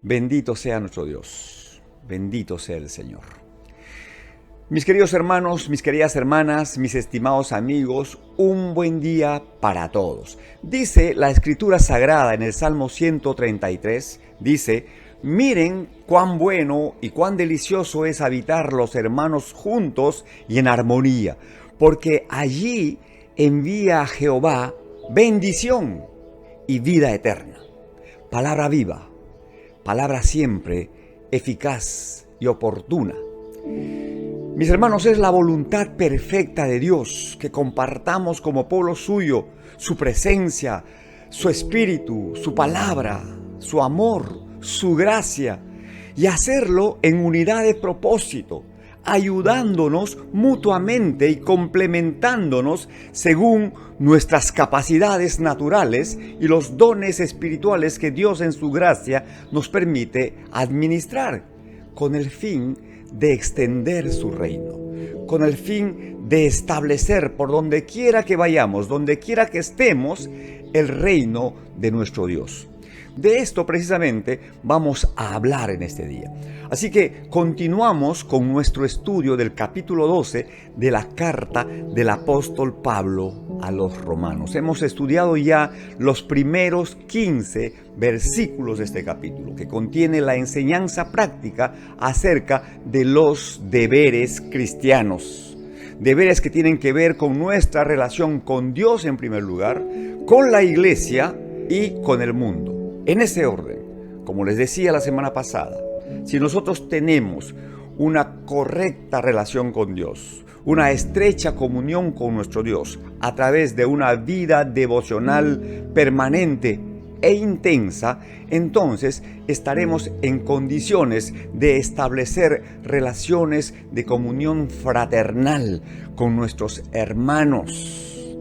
Bendito sea nuestro Dios, bendito sea el Señor. Mis queridos hermanos, mis queridas hermanas, mis estimados amigos, un buen día para todos. Dice la Escritura Sagrada en el Salmo 133, dice: miren cuán bueno y cuán delicioso es habitar los hermanos juntos y en armonía, porque allí envía a Jehová bendición y vida eterna. Palabra viva, palabra siempre eficaz y oportuna. Mis hermanos, es la voluntad perfecta de Dios que compartamos como pueblo suyo su presencia, su espíritu, su palabra, su amor, su gracia, y hacerlo en unidad de propósito, ayudándonos mutuamente y complementándonos según nuestras capacidades naturales y los dones espirituales que Dios en su gracia nos permite administrar, con el fin de extender su reino, con el fin de establecer por donde quiera que vayamos, donde quiera que estemos, el reino de nuestro Dios. De esto precisamente vamos a hablar en este día. Así que continuamos con nuestro estudio del capítulo 12 de la carta del apóstol Pablo a los romanos. Hemos estudiado ya los primeros 15 versículos de este capítulo, que contiene la enseñanza práctica acerca de los deberes cristianos. Deberes que tienen que ver con nuestra relación con Dios en primer lugar, con la iglesia y con el mundo. En ese orden, como les decía la semana pasada, si nosotros tenemos una correcta relación con Dios, una estrecha comunión con nuestro Dios a través de una vida devocional permanente e intensa, entonces estaremos en condiciones de establecer relaciones de comunión fraternal con nuestros hermanos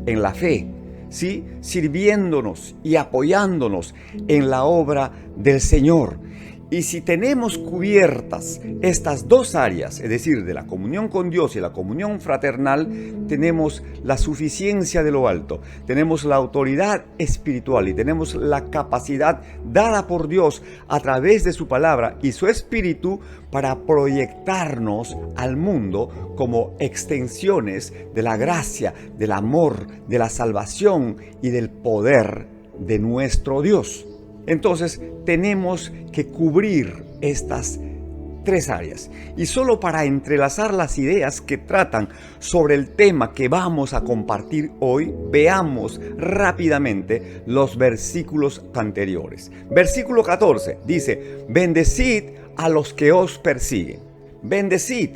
en la fe, ¿sí? Sirviéndonos y apoyándonos en la obra del Señor. Y si tenemos cubiertas estas dos áreas, es decir, de la comunión con Dios y la comunión fraternal, tenemos la suficiencia de lo alto, tenemos la autoridad espiritual y tenemos la capacidad dada por Dios a través de su palabra y su espíritu para proyectarnos al mundo como extensiones de la gracia, del amor, de la salvación y del poder de nuestro Dios. Entonces tenemos que cubrir estas tres áreas. Y solo para entrelazar las ideas que tratan sobre el tema que vamos a compartir hoy, veamos rápidamente los versículos anteriores. Versículo 14 dice: bendecid a los que os persiguen. Bendecid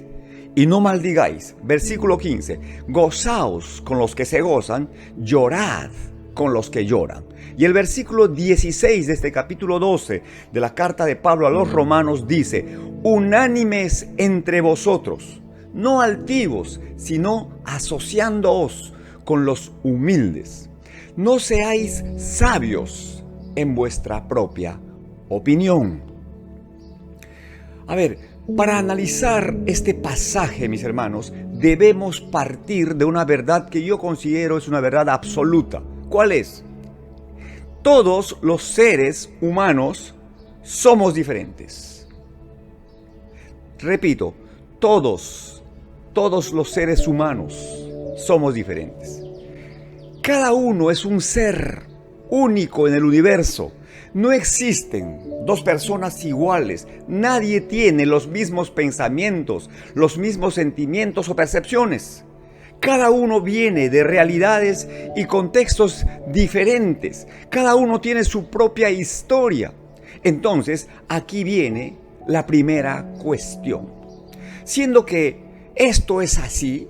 y no maldigáis. Versículo 15: gozaos con los que se gozan, llorad con los que lloran. Y el versículo 16 de este capítulo 12 de la carta de Pablo a los romanos dice: unánimes entre vosotros, no altivos, sino asociándoos con los humildes. No seáis sabios en vuestra propia opinión. A ver, para analizar este pasaje, mis hermanos, debemos partir de una verdad que yo considero es una verdad absoluta. ¿Cuál es? Todos los seres humanos somos diferentes. Repito, todos los seres humanos somos diferentes. Cada uno es un ser único en el universo. No existen dos personas iguales. Nadie tiene los mismos pensamientos, los mismos sentimientos o percepciones. Cada uno viene de realidades y contextos diferentes. Cada uno tiene su propia historia. Entonces, aquí viene la primera cuestión. Siendo que esto es así,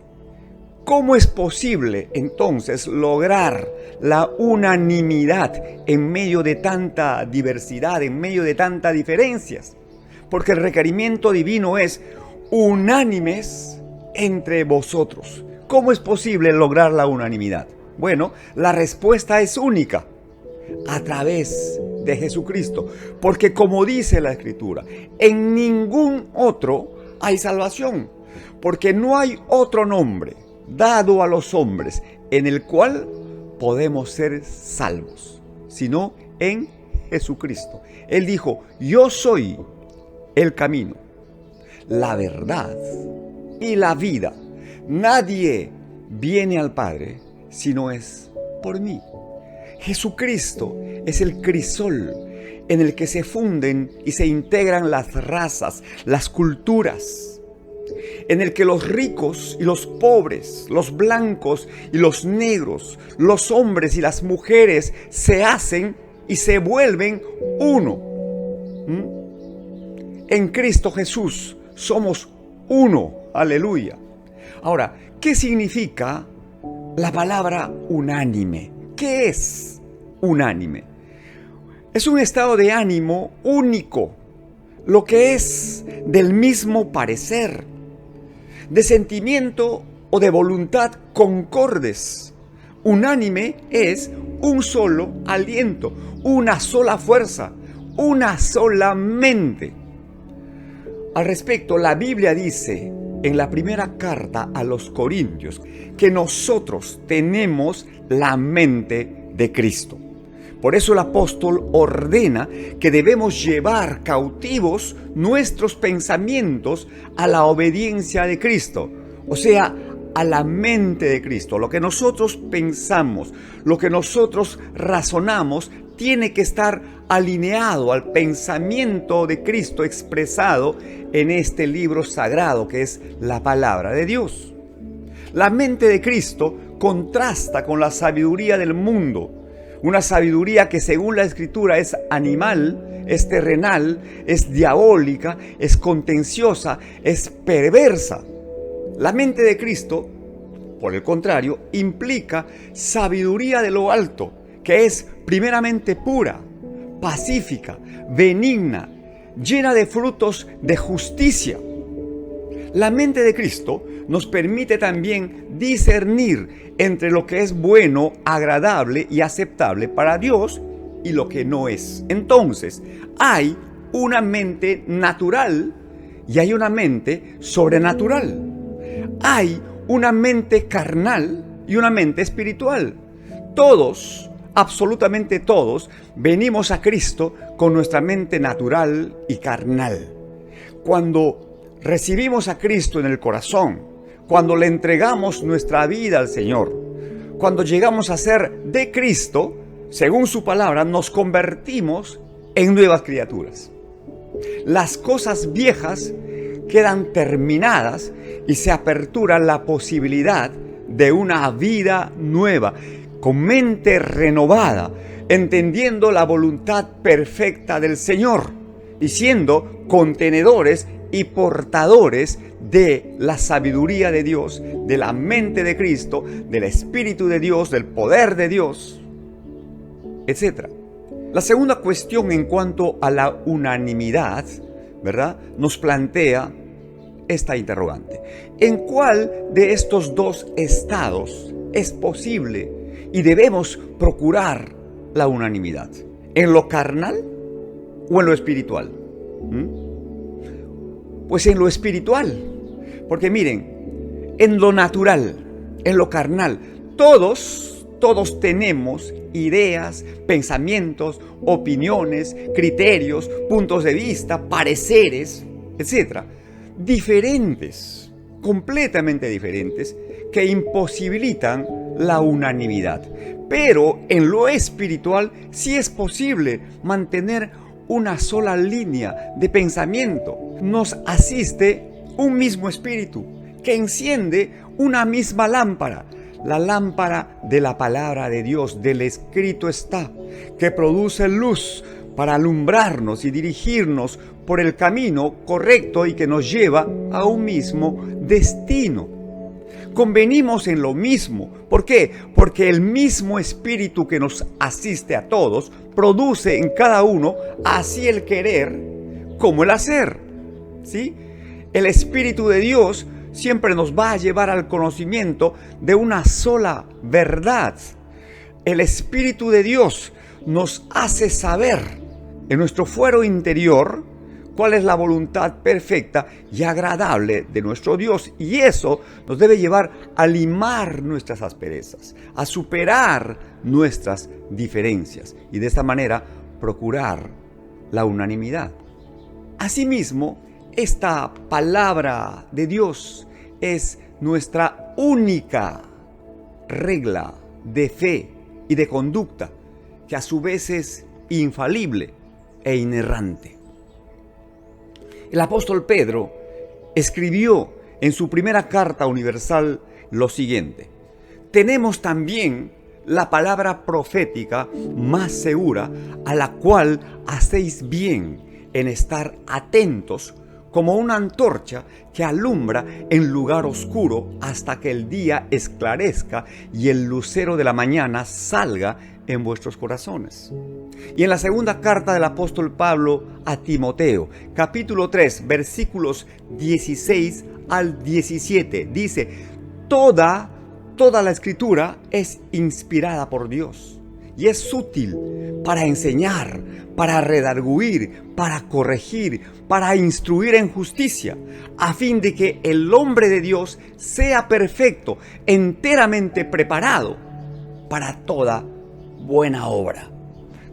¿cómo es posible entonces lograr la unanimidad en medio de tanta diversidad, en medio de tantas diferencias? Porque el requerimiento divino es unánimes entre vosotros. ¿Cómo es posible lograr la unanimidad? Bueno, la respuesta es única: a través de Jesucristo. Porque como dice la Escritura, en ningún otro hay salvación. Porque no hay otro nombre dado a los hombres en el cual podemos ser salvos, sino en Jesucristo. Él dijo, yo soy el camino, la verdad y la vida. Nadie viene al Padre si no es por mí. Jesucristo es el crisol en el que se funden y se integran las razas, las culturas, en el que los ricos y los pobres, los blancos y los negros, los hombres y las mujeres se hacen y se vuelven uno. En Cristo Jesús somos uno. Aleluya. Ahora, ¿qué significa la palabra unánime? ¿Qué es unánime? Es un estado de ánimo único, lo que es del mismo parecer, de sentimiento o de voluntad concordes. Unánime es un solo aliento, una sola fuerza, una sola mente. Al respecto, la Biblia dice en la primera carta a los Corintios que nosotros tenemos la mente de Cristo. Por eso el apóstol ordena que debemos llevar cautivos nuestros pensamientos a la obediencia de Cristo, o sea, a la mente de Cristo. Lo que nosotros pensamos, lo que nosotros razonamos, tiene que estar alineado al pensamiento de Cristo expresado en este libro sagrado que es la palabra de Dios. La mente de Cristo contrasta con la sabiduría del mundo. Una sabiduría que según la Escritura es animal, es terrenal, es diabólica, es contenciosa, es perversa. La mente de Cristo, por el contrario, implica sabiduría de lo alto, que es primeramente pura, pacífica, benigna, llena de frutos de justicia. La mente de Cristo nos permite también discernir entre lo que es bueno, agradable y aceptable para Dios y lo que no es. Entonces, hay una mente natural y hay una mente sobrenatural. Hay una mente carnal y una mente espiritual. Todos, absolutamente todos, venimos a Cristo con nuestra mente natural y carnal. Cuando recibimos a Cristo en el corazón, cuando le entregamos nuestra vida al Señor, cuando llegamos a ser de Cristo, según su palabra, nos convertimos en nuevas criaturas. Las cosas viejas quedan terminadas y se apertura la posibilidad de una vida nueva, con mente renovada, entendiendo la voluntad perfecta del Señor y siendo contenedores y portadores de la sabiduría de Dios, de la mente de Cristo, del Espíritu de Dios, del poder de Dios, etc. La segunda cuestión en cuanto a la unanimidad, ¿verdad?, nos plantea esta interrogante. ¿En cuál de estos dos estados es posible y debemos procurar la unanimidad? ¿En lo carnal o en lo espiritual? Pues en lo espiritual. Porque miren, en lo natural, en lo carnal, todos tenemos ideas, pensamientos, opiniones, criterios, puntos de vista, pareceres, etc. Diferentes, completamente diferentes, que imposibilitan la unanimidad. Pero en lo espiritual sí es posible mantener una sola línea de pensamiento. Nos asiste un mismo espíritu que enciende una misma lámpara, la lámpara de la palabra de Dios, del escrito está, que produce luz para alumbrarnos y dirigirnos por el camino correcto y que nos lleva a un mismo destino. Convenimos en lo mismo. ¿Por qué? Porque el mismo espíritu que nos asiste a todos produce en cada uno así el querer como el hacer. ¿Sí? El Espíritu de Dios siempre nos va a llevar al conocimiento de una sola verdad. El Espíritu de Dios nos hace saber en nuestro fuero interior cuál es la voluntad perfecta y agradable de nuestro Dios. Y eso nos debe llevar a limar nuestras asperezas, a superar nuestras diferencias. Y de esta manera procurar la unanimidad. Asimismo, esta palabra de Dios es nuestra única regla de fe y de conducta, que a su vez es infalible e inerrante. El apóstol Pedro escribió en su primera carta universal lo siguiente: tenemos también la palabra profética más segura, a la cual hacéis bien en estar atentos, como una antorcha que alumbra en lugar oscuro hasta que el día esclarezca y el lucero de la mañana salga en vuestros corazones. Y en la segunda carta del apóstol Pablo a Timoteo, capítulo 3, versículos 16 al 17, dice: Toda la escritura es inspirada por Dios y es útil para enseñar, para redarguir, para corregir, para instruir en justicia, a fin de que el hombre de Dios sea perfecto, enteramente preparado para toda buena obra.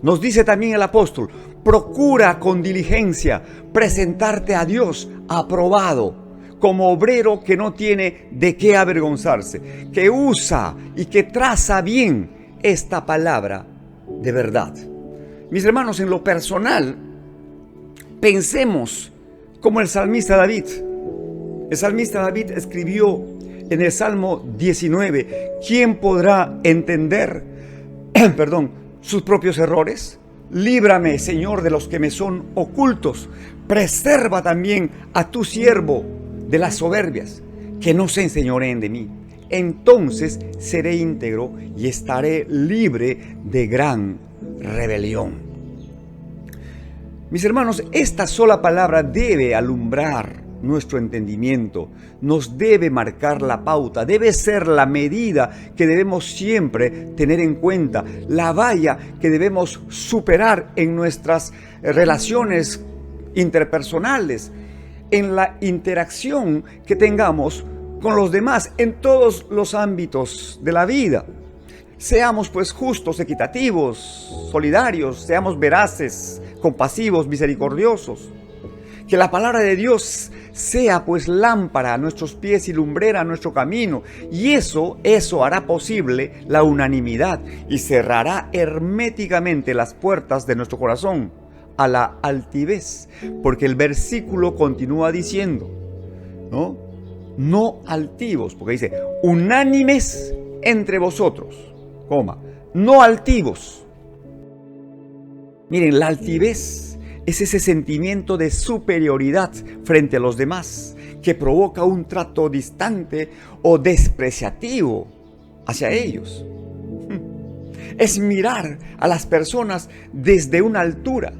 Nos dice también el apóstol: procura con diligencia presentarte a Dios aprobado, como obrero que no tiene de qué avergonzarse, que usa y que traza bien esta palabra de verdad. Mis hermanos, en lo personal, pensemos como el salmista David. El salmista David escribió en el Salmo 19: ¿quién podrá entender, sus propios errores? Líbrame, Señor, de los que me son ocultos. Preserva también a tu siervo de las soberbias, que no se enseñoreen de mí. Entonces seré íntegro y estaré libre de gran rebelión. Mis hermanos, esta sola palabra debe alumbrar nuestro entendimiento, nos debe marcar la pauta, debe ser la medida que debemos siempre tener en cuenta, la valla que debemos superar en nuestras relaciones interpersonales, en la interacción que tengamos con los demás, en todos los ámbitos de la vida. Seamos pues justos, equitativos, solidarios, seamos veraces, compasivos, misericordiosos. Que la palabra de Dios sea pues lámpara a nuestros pies y lumbrera a nuestro camino. Y eso hará posible la unanimidad y cerrará herméticamente las puertas de nuestro corazón a la altivez. Porque el versículo continúa diciendo, no altivos, porque dice unánimes entre vosotros, no altivos. Miren, la altivez es ese sentimiento de superioridad frente a los demás que provoca un trato distante o despreciativo hacia ellos. Es mirar a las personas desde una altura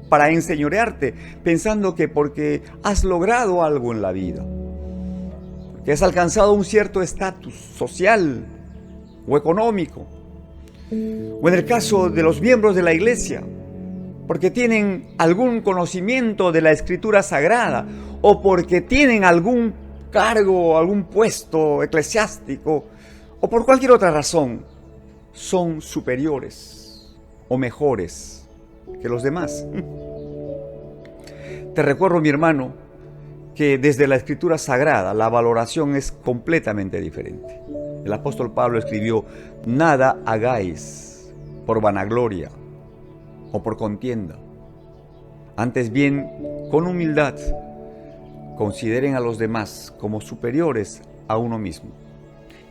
para enseñorearte, pensando que porque has logrado algo en la vida, que has alcanzado un cierto estatus social o económico, o en el caso de los miembros de la iglesia, porque tienen algún conocimiento de la Escritura Sagrada, o porque tienen algún cargo, algún puesto eclesiástico, o por cualquier otra razón, son superiores o mejores que los demás. Te recuerdo, mi hermano, que desde la Escritura Sagrada la valoración es completamente diferente. El apóstol Pablo escribió: nada hagáis por vanagloria o por contienda. Antes bien, con humildad, consideren a los demás como superiores a uno mismo.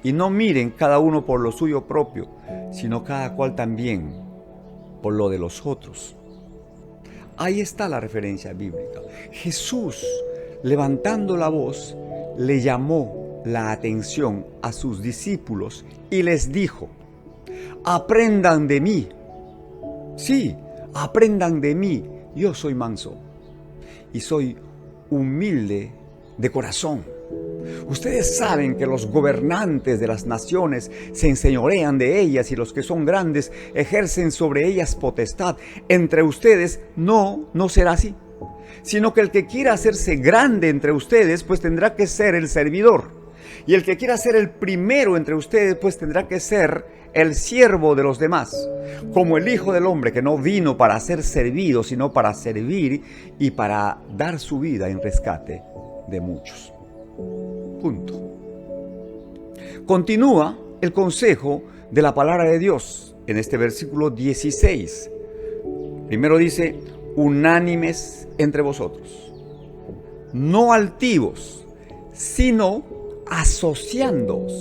Y no miren cada uno por lo suyo propio, sino cada cual también por lo de los otros. Ahí está la referencia bíblica. Jesús, levantando la voz, le llamó la atención a sus discípulos y les dijo: aprendan de mí. Sí, aprendan de mí. Yo soy manso y soy humilde de corazón. Ustedes saben que los gobernantes de las naciones se enseñorean de ellas y los que son grandes ejercen sobre ellas potestad. Entre ustedes no será así, sino que el que quiera hacerse grande entre ustedes, pues tendrá que ser el servidor. Y el que quiera ser el primero entre ustedes, pues tendrá que ser el siervo de los demás, como el Hijo del Hombre, que no vino para ser servido, sino para servir y para dar su vida en rescate de muchos. Punto. Continúa el consejo de la palabra de Dios en este versículo 16. Primero dice, unánimes entre vosotros, no altivos, sino asociándoos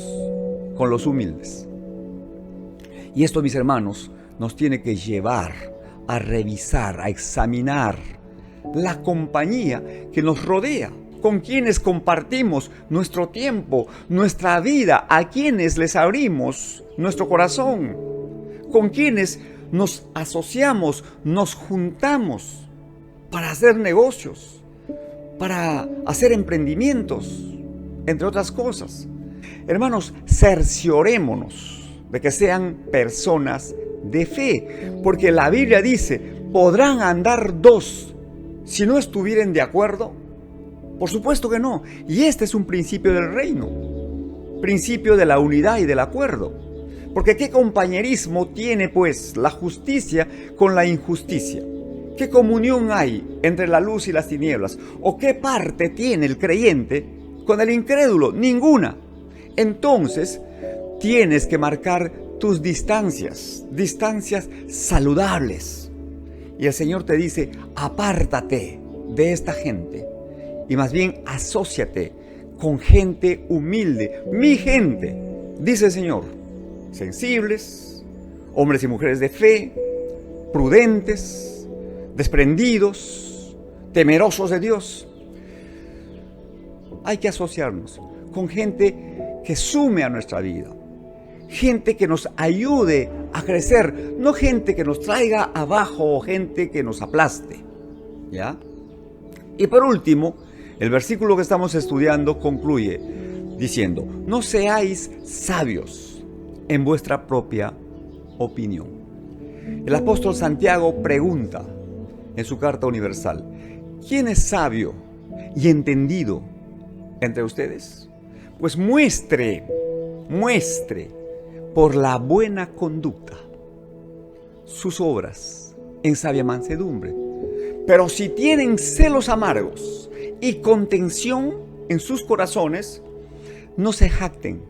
con los humildes. Y esto, mis hermanos, nos tiene que llevar a revisar, a examinar la compañía que nos rodea, con quienes compartimos nuestro tiempo, nuestra vida, a quienes les abrimos nuestro corazón, con quienes nos asociamos, nos juntamos para hacer negocios, para hacer emprendimientos, entre otras cosas. Hermanos, cerciorémonos de que sean personas de fe, porque la Biblia dice, ¿podrán andar dos si no estuvieren de acuerdo? Por supuesto que no. Y este es un principio del reino, principio de la unidad y del acuerdo. Porque ¿qué compañerismo tiene pues la justicia con la injusticia? ¿Qué comunión hay entre la luz y las tinieblas? ¿O qué parte tiene el creyente con el incrédulo? Ninguna. Entonces, tienes que marcar tus distancias saludables. Y el Señor te dice, apártate de esta gente y más bien asóciate con gente humilde. Mi gente, dice el Señor, sensibles, hombres y mujeres de fe, prudentes, desprendidos, temerosos de Dios. Hay que asociarnos con gente que sume a nuestra vida, gente que nos ayude a crecer, no gente que nos traiga abajo o gente que nos aplaste, ¿ya? Y por último, el versículo que estamos estudiando concluye diciendo, no seáis sabios en vuestra propia opinión. El apóstol Santiago pregunta en su carta universal, ¿quién es sabio y entendido entre ustedes? Pues muestre por la buena conducta sus obras en sabia mansedumbre. Pero si tienen celos amargos y contención en sus corazones, no se jacten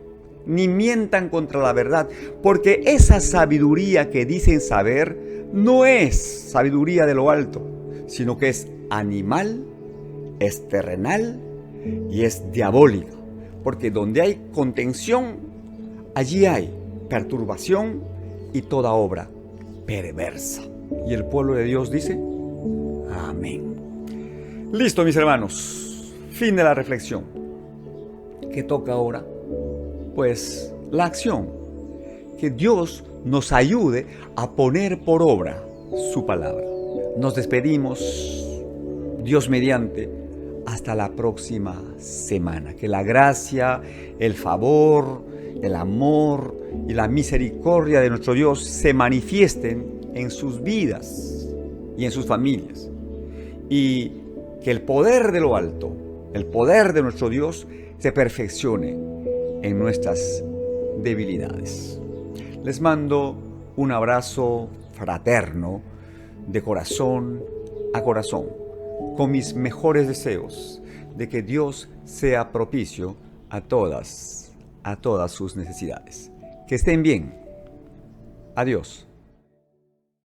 ni mientan contra la verdad, porque esa sabiduría que dicen saber no es sabiduría de lo alto, sino que es animal, es terrenal y es diabólica. Porque donde hay contención, allí hay perturbación y toda obra perversa. Y el pueblo de Dios dice, amén. Listo, mis hermanos. Fin de la reflexión. ¿Qué toca ahora? Pues la acción. Que Dios nos ayude a poner por obra su palabra. Nos despedimos, Dios mediante, hasta la próxima semana. Que la gracia, el favor, el amor y la misericordia de nuestro Dios se manifiesten en sus vidas y en sus familias. Y que el poder de lo alto, el poder de nuestro Dios, se perfeccione en nuestras debilidades. Les mando un abrazo fraterno de corazón a corazón, con mis mejores deseos de que Dios sea propicio a todas sus necesidades. Que estén bien. Adiós.